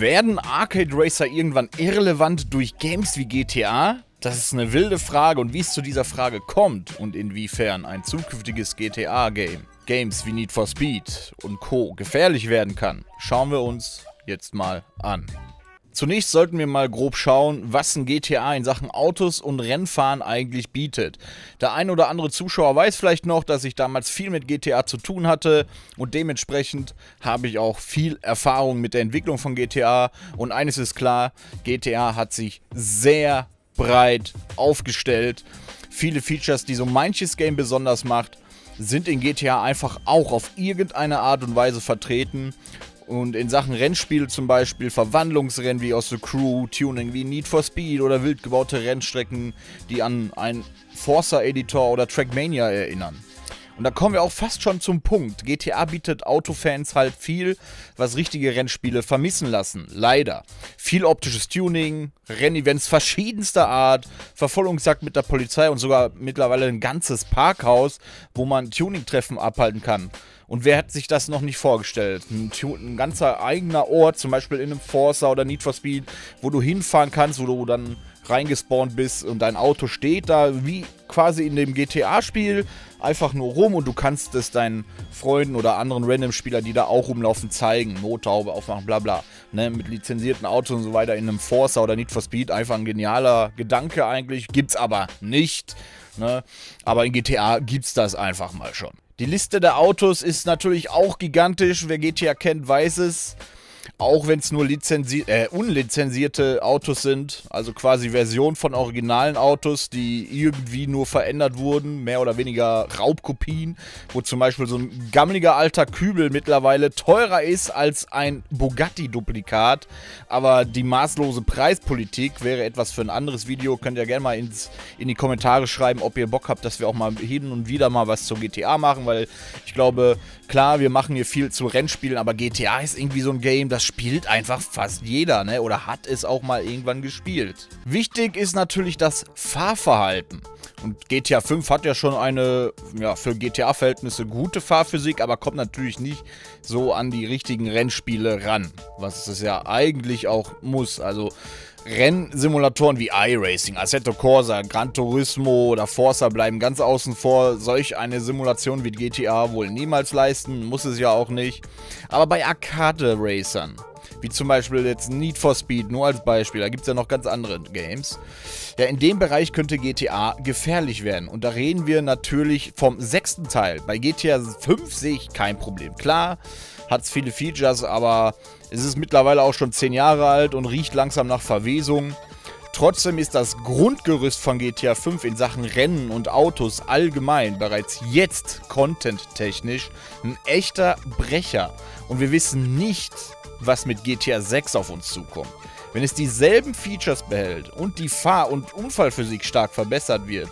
Werden Arcade Racer irgendwann irrelevant durch Games wie GTA? Das ist eine wilde Frage, und wie es zu dieser Frage kommt und inwiefern ein zukünftiges GTA-Game, Games wie Need for Speed und Co. gefährlich werden kann, schauen wir uns jetzt mal an. Zunächst sollten wir mal grob schauen, was ein GTA in Sachen Autos und Rennfahren eigentlich bietet. Der ein oder andere Zuschauer weiß vielleicht noch, dass ich damals viel mit GTA zu tun hatte, und dementsprechend habe ich auch viel Erfahrung mit der Entwicklung von GTA, und eines ist klar: GTA hat sich sehr breit aufgestellt. Viele Features, die so manches Game besonders macht, sind in GTA einfach auch auf irgendeine Art und Weise vertreten. Und in Sachen Rennspiele zum Beispiel Verwandlungsrennen wie aus The Crew, Tuning wie Need for Speed oder wild gebaute Rennstrecken, die an einen Forza-Editor oder Trackmania erinnern. Und da kommen wir auch fast schon zum Punkt. GTA bietet Autofans halt viel, was richtige Rennspiele vermissen lassen. Leider. Viel optisches Tuning, Rennevents verschiedenster Art, Verfolgungsjagd mit der Polizei und sogar mittlerweile ein ganzes Parkhaus, wo man Tuning-Treffen abhalten kann. Und wer hat sich das noch nicht vorgestellt? Ein ganzer eigener Ort, zum Beispiel in einem Forza oder Need for Speed, wo du hinfahren kannst, wo du dann reingespawnt bist und dein Auto steht da wie quasi in dem GTA-Spiel einfach nur rum, und du kannst es deinen Freunden oder anderen Random-Spielern, die da auch rumlaufen, zeigen. Motorhaube aufmachen, bla bla. Ne, mit lizenzierten Autos und so weiter in einem Forza oder Need for Speed. Einfach ein genialer Gedanke eigentlich. Gibt's aber nicht. Ne? Aber in GTA gibt's das einfach mal schon. Die Liste der Autos ist natürlich auch gigantisch. Wer GTA kennt, weiß es. Auch wenn es nur unlizenzierte Autos sind, also quasi Versionen von originalen Autos, die irgendwie nur verändert wurden, mehr oder weniger Raubkopien, wo zum Beispiel so ein gammeliger alter Kübel mittlerweile teurer ist als ein Bugatti-Duplikat. Aber die maßlose Preispolitik wäre etwas für ein anderes Video. Könnt ihr gerne mal in die Kommentare schreiben, ob ihr Bock habt, dass wir auch mal hin und wieder mal was zu GTA machen, weil ich glaube, klar, wir machen hier viel zu Rennspielen, aber GTA ist irgendwie so ein Game, das spielt einfach fast jeder, ne? Oder hat es auch mal irgendwann gespielt. Wichtig ist natürlich das Fahrverhalten. Und GTA 5 hat ja schon eine, ja, für GTA-Verhältnisse gute Fahrphysik, aber kommt natürlich nicht so an die richtigen Rennspiele ran, was es ja eigentlich auch muss. Also Rennsimulatoren wie iRacing, Assetto Corsa, Gran Turismo oder Forza bleiben ganz außen vor. Solch eine Simulation wird GTA wohl niemals leisten, muss es ja auch nicht. Aber bei Arcade-Racern, wie zum Beispiel jetzt Need for Speed, nur als Beispiel, da gibt es ja noch ganz andere Games. Ja, in dem Bereich könnte GTA gefährlich werden. Und da reden wir natürlich vom 6. Teil. Bei GTA 5 sehe ich kein Problem. Klar, hat es viele Features, aber es ist mittlerweile auch schon 10 Jahre alt und riecht langsam nach Verwesung. Trotzdem ist das Grundgerüst von GTA 5 in Sachen Rennen und Autos allgemein bereits jetzt content-technisch ein echter Brecher. Und wir wissen nicht, was mit GTA 6 auf uns zukommt. Wenn es dieselben Features behält und die Fahr- und Unfallphysik stark verbessert wird,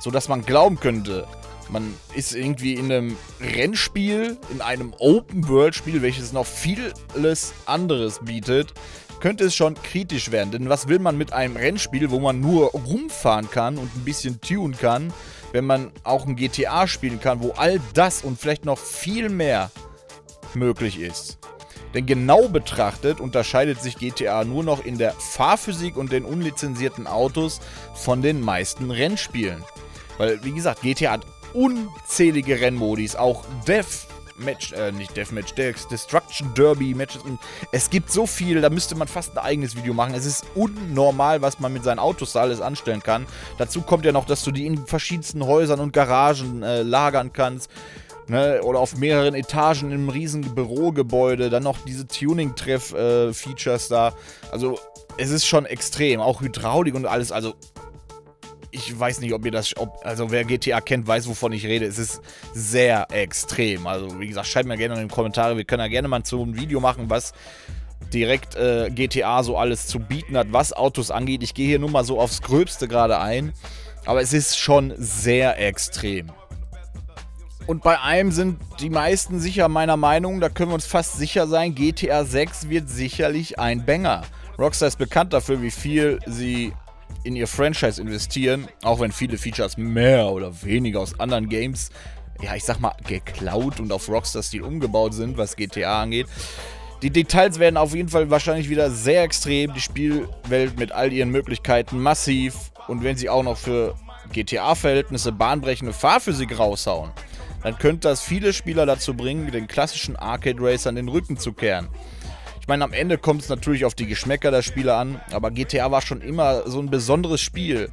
sodass man glauben könnte, man ist irgendwie in einem Rennspiel, in einem Open-World-Spiel, welches noch vieles anderes bietet, könnte es schon kritisch werden. Denn was will man mit einem Rennspiel, wo man nur rumfahren kann und ein bisschen tunen kann, wenn man auch ein GTA spielen kann, wo all das und vielleicht noch viel mehr möglich ist? Denn genau betrachtet unterscheidet sich GTA nur noch in der Fahrphysik und den unlizenzierten Autos von den meisten Rennspielen. Weil, wie gesagt, GTA hat unzählige Rennmodis, auch Destruction Derby Matches. Es gibt so viel, da müsste man fast ein eigenes Video machen. Es ist unnormal, was man mit seinen Autos da alles anstellen kann. Dazu kommt ja noch, dass du die in verschiedensten Häusern und Garagen lagern kannst. Ne? Oder auf mehreren Etagen in einem riesigen Bürogebäude. Dann noch diese Tuning-Treff-Features da. Also, es ist schon extrem. Auch Hydraulik und alles. Also, ich weiß nicht, ob ihr das, also wer GTA kennt, weiß, wovon ich rede. Es ist sehr extrem. Also, wie gesagt, schreibt mir gerne in die Kommentare. Wir können ja gerne mal so ein Video machen, was direkt GTA so alles zu bieten hat, was Autos angeht. Ich gehe hier nur mal so aufs Gröbste gerade ein. Aber es ist schon sehr extrem. Und bei einem sind die meisten sicher meiner Meinung, da können wir uns fast sicher sein, GTA 6 wird sicherlich ein Banger. Rockstar ist bekannt dafür, wie viel sie in ihr Franchise investieren, auch wenn viele Features mehr oder weniger aus anderen Games, ja, ich sag mal, geklaut und auf Rockstar-Stil umgebaut sind, was GTA angeht. Die Details werden auf jeden Fall wahrscheinlich wieder sehr extrem. Die Spielwelt mit all ihren Möglichkeiten massiv. Und wenn sie auch noch für GTA-Verhältnisse bahnbrechende Fahrphysik raushauen, dann könnte das viele Spieler dazu bringen, den klassischen Arcade-Racern den Rücken zu kehren. Ich meine, am Ende kommt es natürlich auf die Geschmäcker der Spieler an, aber GTA war schon immer so ein besonderes Spiel.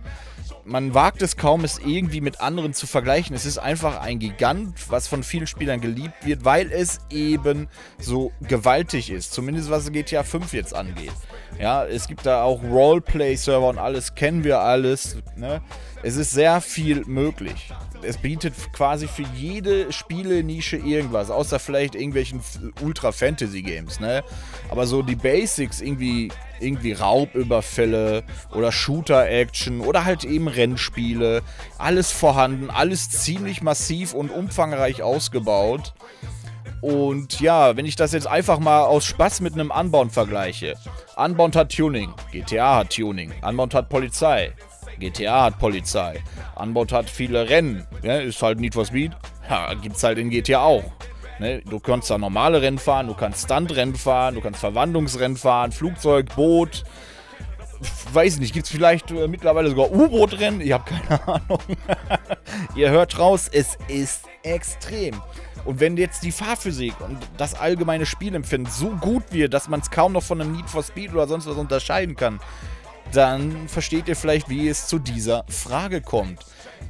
Man wagt es kaum, es irgendwie mit anderen zu vergleichen. Es ist einfach ein Gigant, was von vielen Spielern geliebt wird, weil es eben so gewaltig ist. Zumindest was GTA 5 jetzt angeht. Ja, es gibt da auch Roleplay-Server und alles, kennen wir alles. Ne? Es ist sehr viel möglich. Es bietet quasi für jede Spielenische irgendwas, außer vielleicht irgendwelchen Ultra-Fantasy-Games, ne? Aber so die Basics, irgendwie Raubüberfälle oder Shooter-Action oder halt eben Rennspiele, alles vorhanden, alles ziemlich massiv und umfangreich ausgebaut. Und ja, wenn ich das jetzt einfach mal aus Spaß mit einem Unbound vergleiche. Unbound hat Tuning, GTA hat Tuning, Unbound hat Polizei. GTA hat Polizei. Unbound hat viele Rennen. Ja, ist halt Need for Speed. Ja, gibt's halt in GTA auch. Ne? Du kannst da normale Rennen fahren, du kannst Stuntrennen fahren, du kannst Verwandlungsrennen fahren, Flugzeug, Boot. Weiß nicht, gibt's vielleicht mittlerweile sogar U-Boot-Rennen? Ich habe keine Ahnung. Ihr hört raus, es ist extrem. Und wenn jetzt die Fahrphysik und das allgemeine Spielempfinden so gut wird, dass man es kaum noch von einem Need for Speed oder sonst was unterscheiden kann, dann versteht ihr vielleicht, wie es zu dieser Frage kommt.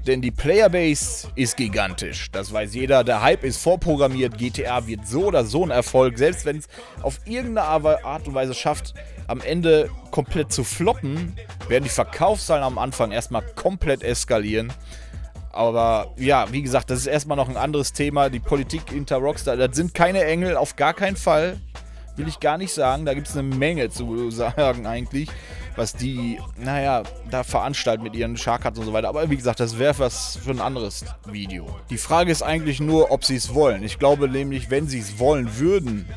Denn die Playerbase ist gigantisch. Das weiß jeder. Der Hype ist vorprogrammiert. GTA wird so oder so ein Erfolg. Selbst wenn es auf irgendeine Art und Weise schafft, am Ende komplett zu floppen, werden die Verkaufszahlen am Anfang erstmal komplett eskalieren. Aber ja, wie gesagt, das ist erstmal noch ein anderes Thema. Die Politik hinter Rockstar, das sind keine Engel, auf gar keinen Fall. Will ich gar nicht sagen. Da gibt es eine Menge zu sagen eigentlich, was die, naja, da veranstalten mit ihren Sharkcards und so weiter. Aber wie gesagt, das wäre was für ein anderes Video. Die Frage ist eigentlich nur, ob sie es wollen. Ich glaube nämlich, wenn sie es wollen würden,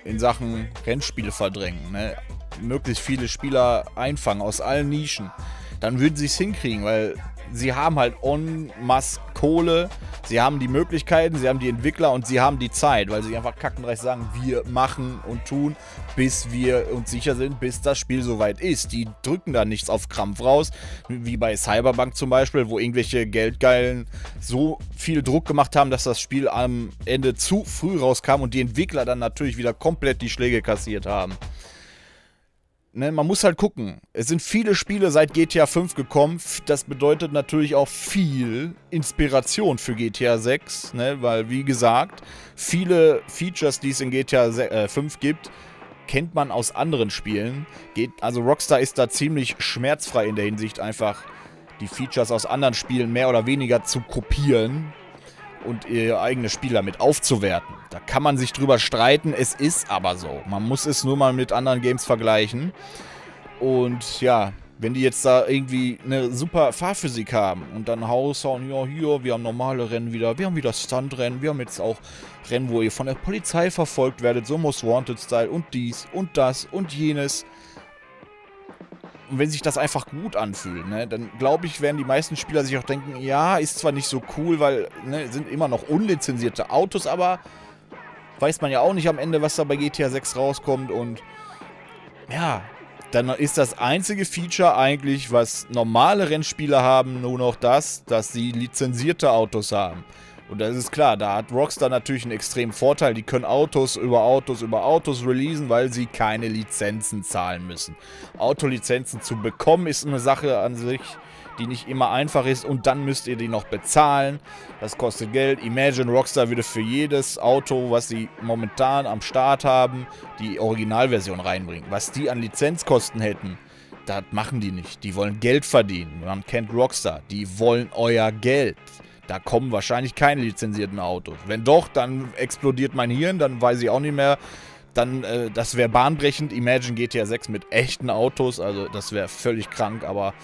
in Sachen Rennspiele verdrängen, ne, möglichst viele Spieler einfangen aus allen Nischen, dann würden sie es hinkriegen, weil sie haben halt en masse Kohle, sie haben die Möglichkeiten, sie haben die Entwickler und sie haben die Zeit, weil sie einfach kackendreich sagen, wir machen und tun, bis wir uns sicher sind, bis das Spiel soweit ist. Die drücken da nichts auf Krampf raus, wie bei Cyberpunk zum Beispiel, wo irgendwelche Geldgeilen so viel Druck gemacht haben, dass das Spiel am Ende zu früh rauskam und die Entwickler dann natürlich wieder komplett die Schläge kassiert haben. Ne, man muss halt gucken. Es sind viele Spiele seit GTA 5 gekommen. Das bedeutet natürlich auch viel Inspiration für GTA 6. Ne, weil, wie gesagt, viele Features, die es in GTA 5 gibt, kennt man aus anderen Spielen. Also Rockstar ist da ziemlich schmerzfrei in der Hinsicht, einfach die Features aus anderen Spielen mehr oder weniger zu kopieren und ihr eigenes Spiel damit aufzuwerten. Da kann man sich drüber streiten, es ist aber so. Man muss es nur mal mit anderen Games vergleichen. Und ja, wenn die jetzt da irgendwie eine super Fahrphysik haben und dann raushauen, ja hier, wir haben normale Rennen wieder, wir haben wieder Stuntrennen, wir haben jetzt auch Rennen, wo ihr von der Polizei verfolgt werdet, so Most Wanted Style und dies und das und jenes. Und wenn sich das einfach gut anfühlt, ne, dann glaube ich, werden die meisten Spieler sich auch denken, ja, ist zwar nicht so cool, weil sind immer noch unlizenzierte Autos, aber weiß man ja auch nicht am Ende, was da bei GTA 6 rauskommt. Und ja, dann ist das einzige Feature eigentlich, was normale Rennspieler haben, nur noch das, dass sie lizenzierte Autos haben. Und das ist klar, da hat Rockstar natürlich einen extremen Vorteil. Die können Autos über Autos releasen, weil sie keine Lizenzen zahlen müssen. Autolizenzen zu bekommen ist eine Sache an sich, die nicht immer einfach ist. Und dann müsst ihr die noch bezahlen. Das kostet Geld. Imagine, Rockstar würde für jedes Auto, was sie momentan am Start haben, die Originalversion reinbringen. Was die an Lizenzkosten hätten, das machen die nicht. Die wollen Geld verdienen. Man kennt Rockstar. Die wollen euer Geld. Da kommen wahrscheinlich keine lizenzierten Autos. Wenn doch, dann explodiert mein Hirn, dann weiß ich auch nicht mehr. Dann, das wäre bahnbrechend. Imagine GTA 6 mit echten Autos, also das wäre völlig krank, aber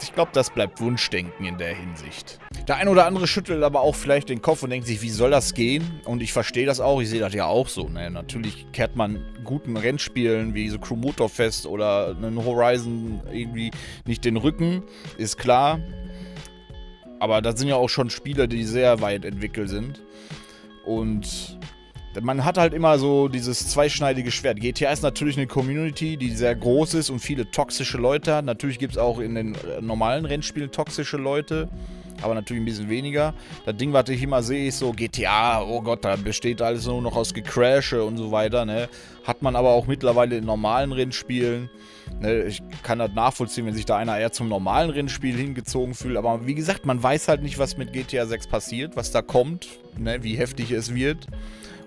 ich glaube, das bleibt Wunschdenken in der Hinsicht. Der ein oder andere schüttelt aber auch vielleicht den Kopf und denkt sich, wie soll das gehen? Und ich verstehe das auch, ich sehe das ja auch so. Ne? Natürlich kehrt man guten Rennspielen wie so Crew Motorfest oder einen Horizon irgendwie nicht den Rücken, ist klar. Aber das sind ja auch schon Spiele, die sehr weit entwickelt sind. Und Man hat halt immer so dieses zweischneidige Schwert. GTA ist natürlich eine Community, die sehr groß ist und viele toxische Leute hat. Natürlich gibt es auch in den normalen Rennspielen toxische Leute, aber natürlich ein bisschen weniger. Das Ding, was ich immer sehe, ist so GTA, oh Gott, da besteht alles nur noch aus Gecrashe und so weiter, ne? Hat man aber auch mittlerweile in normalen Rennspielen. Ne? Ich kann das nachvollziehen, wenn sich da einer eher zum normalen Rennspiel hingezogen fühlt. Aber wie gesagt, man weiß halt nicht, was mit GTA 6 passiert, was da kommt, ne? Wie heftig es wird.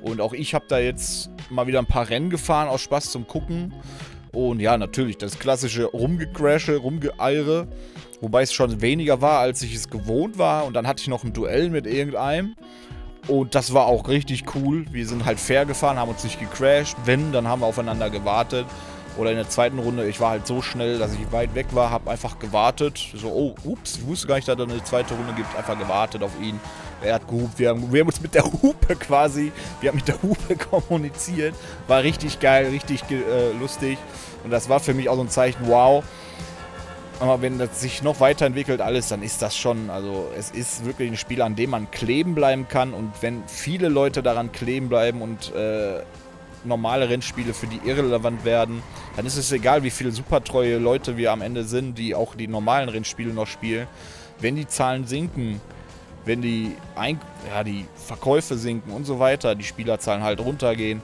Und auch ich habe da jetzt mal wieder ein paar Rennen gefahren, aus Spaß zum Gucken. Und ja, natürlich, das klassische Rumgecrashe, Rumgeeire. Wobei es schon weniger war, als ich es gewohnt war. Und dann hatte ich noch ein Duell mit irgendeinem. Und das war auch richtig cool. Wir sind halt fair gefahren, haben uns nicht gecrashed. Wenn, dann haben wir aufeinander gewartet. Oder in der zweiten Runde, ich war halt so schnell, dass ich weit weg war, habe einfach gewartet. So, oh, ups, ich wusste gar nicht, dass es eine zweite Runde gibt. Einfach gewartet auf ihn. Er hat gehupt, wir haben uns mit der Hupe quasi, wir haben mit der Hupe kommuniziert. War richtig geil, richtig lustig. Und das war für mich auch so ein Zeichen, wow. Aber wenn das sich noch weiterentwickelt alles, dann ist das schon, also es ist wirklich ein Spiel, an dem man kleben bleiben kann. Und wenn viele Leute daran kleben bleiben und normale Rennspiele für die irrelevant werden, dann ist es egal, wie viele supertreue Leute wir am Ende sind, die auch die normalen Rennspiele noch spielen. Wenn die Zahlen sinken, wenn die Verkäufe sinken und so weiter, die Spielerzahlen halt runtergehen,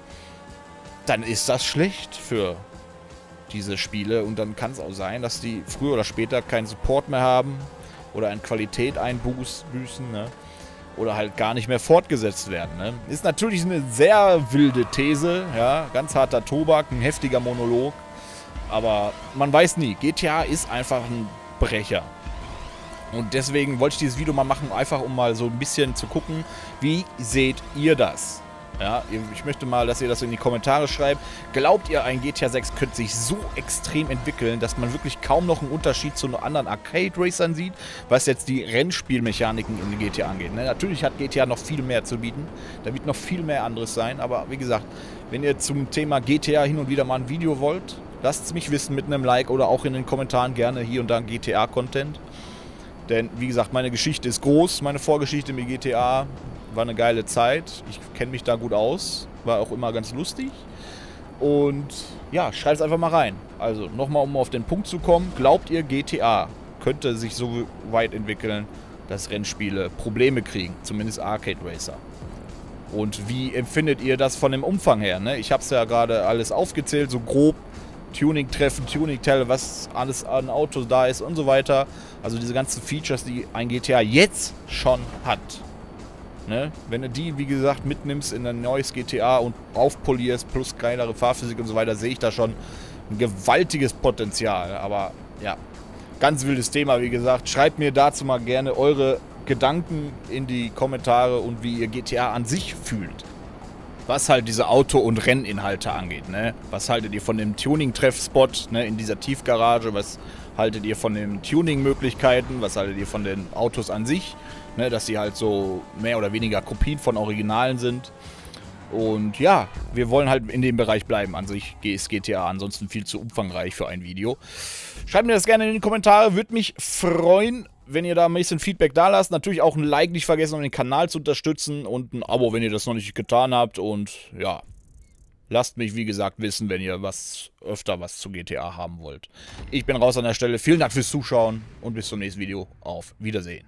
dann ist das schlecht für diese Spiele. Und dann kann es auch sein, dass die früher oder später keinen Support mehr haben oder an Qualität einbüßen, ne? Oder halt gar nicht mehr fortgesetzt werden. Ne? Ist natürlich eine sehr wilde These, ja, ganz harter Tobak, ein heftiger Monolog, aber man weiß nie. GTA ist einfach ein Brecher. Und deswegen wollte ich dieses Video mal machen, einfach um mal so ein bisschen zu gucken, wie seht ihr das? Ja, ich möchte mal, dass ihr das in die Kommentare schreibt. Glaubt ihr, ein GTA 6 könnte sich so extrem entwickeln, dass man wirklich kaum noch einen Unterschied zu anderen Arcade-Racern sieht, was jetzt die Rennspielmechaniken in GTA angeht? Ne? Natürlich hat GTA noch viel mehr zu bieten. Da wird noch viel mehr anderes sein. Aber wie gesagt, wenn ihr zum Thema GTA hin und wieder mal ein Video wollt, lasst es mich wissen mit einem Like oder auch in den Kommentaren gerne hier und da GTA-Content. Denn, wie gesagt, meine Geschichte ist groß, meine Vorgeschichte mit GTA war eine geile Zeit. Ich kenne mich da gut aus, war auch immer ganz lustig. Und ja, schreibt es einfach mal rein. Also, nochmal, um auf den Punkt zu kommen, glaubt ihr, GTA könnte sich so weit entwickeln, dass Rennspiele Probleme kriegen, zumindest Arcade Racer? Und wie empfindet ihr das von dem Umfang her? Ne? Ich habe es ja gerade alles aufgezählt, so grob. Tuning-Treffen, Tuning-Teile, was alles an Autos da ist und so weiter. Also diese ganzen Features, die ein GTA jetzt schon hat. Ne? Wenn du die, wie gesagt, mitnimmst in ein neues GTA und aufpolierst, plus kleinere Fahrphysik und so weiter, sehe ich da schon ein gewaltiges Potenzial. Aber ja, ganz wildes Thema, wie gesagt. Schreibt mir dazu mal gerne eure Gedanken in die Kommentare und wie ihr GTA an sich fühlt. Was halt diese Auto- und Renninhalte angeht, ne? Was haltet ihr von dem Tuning-Treff-Spot, ne, in dieser Tiefgarage? Was haltet ihr von den Tuning-Möglichkeiten? Was haltet ihr von den Autos an sich? Ne, dass sie halt so mehr oder weniger Kopien von Originalen sind. Und ja, wir wollen halt in dem Bereich bleiben. An sich ist GTA ansonsten viel zu umfangreich für ein Video. Schreibt mir das gerne in die Kommentare, würde mich freuen, wenn ihr da ein bisschen Feedback da lasst. Natürlich auch ein Like nicht vergessen, um den Kanal zu unterstützen und ein Abo, wenn ihr das noch nicht getan habt. Und ja, lasst mich, wie gesagt, wissen, wenn ihr öfter was zu GTA haben wollt. Ich bin raus an der Stelle. Vielen Dank fürs Zuschauen und bis zum nächsten Video. Auf Wiedersehen.